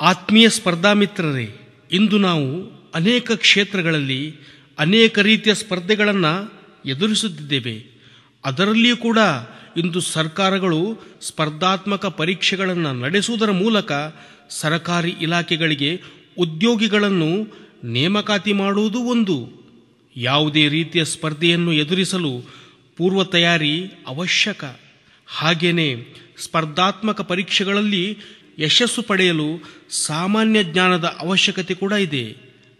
ಆತ್ಮೀಯ ಸ್ಪರ್ಧಾ ಮಿತ್ರರೇ, ಇಂದು ನಾವು ಅನೇಕ ಕ್ಷೇತ್ರಗಳಲ್ಲಿ ಅನೇಕ ರೀತಿಯ ಸ್ಪರ್ಧೆಗಳನ್ನು ಎದುರಿಸುತ್ತಿದ್ದೇವೆ. ಅದರಲ್ಲಿಯೂ ಕೂಡ ಇಂದು ಸರ್ಕಾರಗಳು ಸ್ಪರ್ಧಾತ್ಮಕ ಪರೀಕ್ಷೆಗಳನ್ನು ನಡೆಸುವುದರ ಮೂಲಕ ಸರ್ಕಾರಿ ಇಲಾಖೆಗಳಿಗೆ ಉದ್ಯೋಗಿಗಳನ್ನು ನೇಮಕಾತಿ ಮಾಡುವುದು ಒಂದು. ಯಾವುದೇ ರೀತಿಯ ಸ್ಪರ್ಧೆಯನ್ನು ಎದುರಿಸಲು ಪೂರ್ವ ತಯಾರಿ ಅವಶ್ಯಕ. ಹಾಗೆಯೇ ಸ್ಪರ್ಧಾತ್ಮಕ ಪರೀಕ್ಷೆಗಳಲ್ಲಿ ಯಶಸ್ಸು ಪಡೆಯಲು ಸಾಮಾನ್ಯ ಜ್ಞಾನದ ಅವಶ್ಯಕತೆ ಕೂಡ ಇದೆ.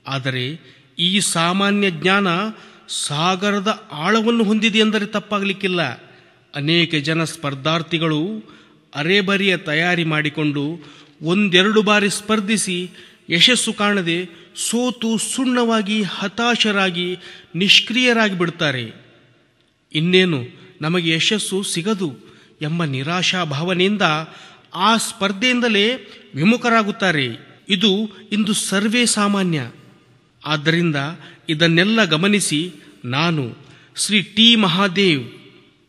ಆದರೆ ಈ ಸಾಮಾನ್ಯ ಜ್ಞಾನ ಸಾಗರದ ಆಳವನ್ನು ಹೊಂದಿದೆ ಎಂದರೆ ತಪ್ಪಾಗಲಿಕ್ಕಿಲ್ಲ. ಅನೇಕ ಜನ ಸ್ಪರ್ಧಾರ್ಥಿಗಳು ಅರೆಬರಿಯ ತಯಾರಿ ಮಾಡಿಕೊಂಡು ಒಂದೆರಡು ಬಾರಿ ಸ್ಪರ್ಧಿಸಿ ಯಶಸ್ಸು ಕಾಣದೆ ಸೋತು ಸುಣ್ಣವಾಗಿ ಹತಾಶರಾಗಿ ನಿಷ್ಕ್ರಿಯರಾಗಿ ಬಿಡ್ತಾರೆ. ಇನ್ನೇನು ನಮಗೆ ಯಶಸ್ಸು ಸಿಗದು ಎಂಬ ನಿರಾಶಾ ಭಾವನೆಯಿಂದ ಆ ಸ್ಪರ್ಧೆಯಿಂದಲೇ ವಿಮುಖರಾಗುತ್ತಾರೆ. ಇದು ಇಂದು ಸರ್ವೇ ಸಾಮಾನ್ಯ. ಆದ್ದರಿಂದ ಇದನ್ನೆಲ್ಲ ಗಮನಿಸಿ ನಾನು ಶ್ರೀ ಟಿ ಮಹಾದೇವ್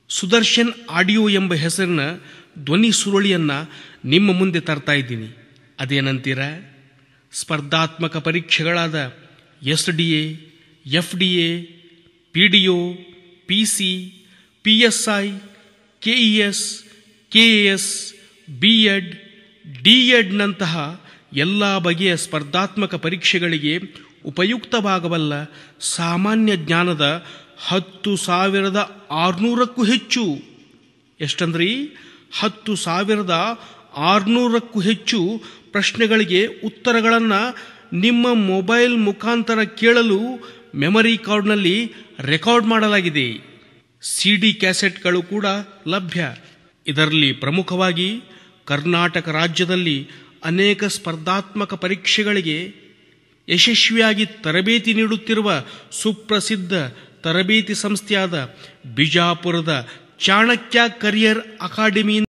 ಸುದರ್ಶನ್ ಆಡಿಯೋ ಎಂಬ ಹೆಸರಿನ ಧ್ವನಿ ಸುರುಳಿಯನ್ನು ನಿಮ್ಮ ಮುಂದೆ ತರ್ತಾ ಇದ್ದೀನಿ. ಅದೇನಂತೀರ? ಸ್ಪರ್ಧಾತ್ಮಕ ಪರೀಕ್ಷೆಗಳಾದ SDA, FDA, PDO, PC, PSI, KES, KAS, B.Ed, D.Ed ನಂತಹ ಎಲ್ಲ ಬಗೆಯ ಸ್ಪರ್ಧಾತ್ಮಕ ಪರೀಕ್ಷೆಗಳಿಗೆ ಉಪಯುಕ್ತವಾಗಬಲ್ಲ ಸಾಮಾನ್ಯ ಜ್ಞಾನದ 10,600ಕ್ಕೂ ಹೆಚ್ಚು, ಎಷ್ಟಂದ್ರಿ 10,600ಕ್ಕೂ ಹೆಚ್ಚು ಪ್ರಶ್ನೆಗಳಿಗೆ ಉತ್ತರಗಳನ್ನು ನಿಮ್ಮ ಮೊಬೈಲ್ ಮುಖಾಂತರ ಕೇಳಲು ಮೆಮರಿ ಕಾರ್ಡ್ನಲ್ಲಿ ರೆಕಾರ್ಡ್ ಮಾಡಲಾಗಿದೆ. CD ಕ್ಯಾಸೆಟ್ಗಳು ಕೂಡ ಲಭ್ಯ. ಇದರಲ್ಲಿ ಪ್ರಮುಖವಾಗಿ ಕರ್ನಾಟಕ ರಾಜ್ಯದಲ್ಲಿ ಅನೇಕ ಸ್ಪರ್ಧಾತ್ಮಕ ಪರೀಕ್ಷೆಗಳಿಗೆ ಯಶಸ್ವಿಯಾಗಿ ತರಬೇತಿ ನೀಡುತ್ತಿರುವ ಸುಪ್ರಸಿದ್ಧ ತರಬೇತಿ ಸಂಸ್ಥೆಯಾದ ಬಿಜಾಪುರದ ಚಾಣಕ್ಯ ಕರಿಯರ್ ಅಕಾಡೆಮಿ